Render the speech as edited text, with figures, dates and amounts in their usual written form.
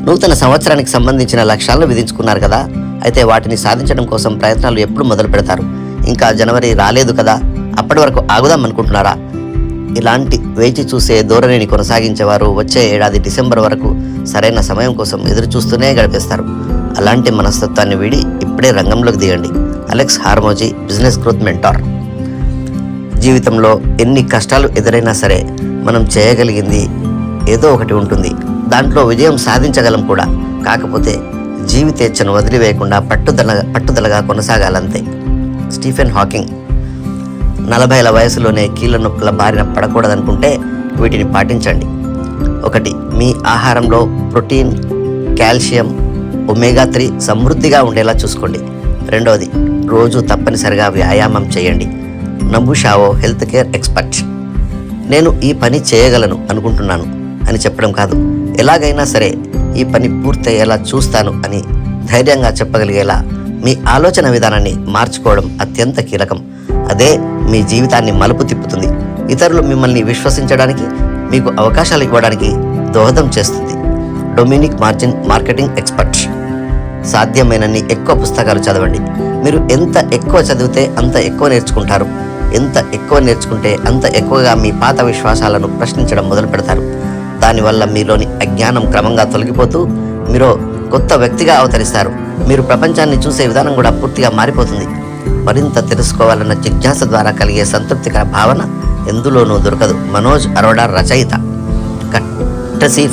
నూతన సంవత్సరానికి సంబంధించిన లక్ష్యాలను విధించుకున్నారు కదా, అయితే వాటిని సాధించడం కోసం ప్రయత్నాలు ఎప్పుడు మొదలు పెడతారు? ఇంకా జనవరి రాలేదు కదా, అప్పటి వరకు ఆగుదాం అనుకుంటున్నారా? ఇలాంటి వేచి చూసే ధోరణిని కొనసాగించేవారు వచ్చే ఏడాది డిసెంబర్ వరకు సరైన సమయం కోసం ఎదురు చూస్తూనే గడిపేస్తారు. అలాంటి మనస్తత్వాన్ని వీడి ఇప్పుడే రంగంలోకి దిగండి. Alex Hormozi, business growth mentor. జీవితంలో ఎన్ని కష్టాలు ఎదురైనా సరే మనం చేయగలిగింది ఏదో ఒకటి ఉంటుంది. దాంట్లో విజయం సాధించగలం కూడా. కాకపోతే జీవితేచ్ఛను వదిలివేయకుండా పట్టుదలగా కొనసాగాలంతే. Stephen Hawking. 40ల వయసులోనే కీళ్ళ నొప్పుల బారిన పడకూడదనుకుంటే వీటిని పాటించండి. 1. మీ ఆహారంలో ప్రోటీన్, కాల్షియం, ఒమేగా 3 సమృద్ధిగా ఉండేలా చూసుకోండి. 2. రోజు తప్పనిసరిగా వ్యాయామం చేయండి. నబుషావో, హెల్త్ కేర్ ఎక్స్పర్ట్. నేను ఈ పని చేయగలను అనుకుంటున్నాను అని చెప్పడం కాదు, ఎలాగైనా సరే ఈ పని పూర్తయ్యేలా చూస్తాను అని ధైర్యంగా చెప్పగలిగేలా మీ ఆలోచన విధానాన్ని మార్చుకోవడం అత్యంత కీలకం. అదే మీ జీవితాన్ని మలుపు తిప్పుతుంది. ఇతరులు మిమ్మల్ని విశ్వసించడానికి, మీకు అవకాశాలు ఇవ్వడానికి దోహదం చేస్తుంది. Dominic Margin, marketing expert. సాధ్యమైనన్ని ఎక్కువ పుస్తకాలు చదవండి. మీరు ఎంత ఎక్కువ చదివితే అంత ఎక్కువ నేర్చుకుంటారు. ఎంత ఎక్కువ నేర్చుకుంటే అంత ఎక్కువగా మీ పాత విశ్వాసాలను ప్రశ్నించడం మొదలు పెడతారు. దానివల్ల మీలోని అజ్ఞానం క్రమంగా తొలగిపోతూ మీరు కొత్త వ్యక్తిగా అవతరిస్తారు. మీరు ప్రపంచాన్ని చూసే విధానం కూడా పూర్తిగా మారిపోతుంది. మరింత తెలుసుకోవాలన్న జిజ్ఞాస ద్వారా కలిగే సంతృప్తికర భావన ఎందులోనూ దొరకదు. మనోజ్ అరోడా, రచయిత. కట్టసి.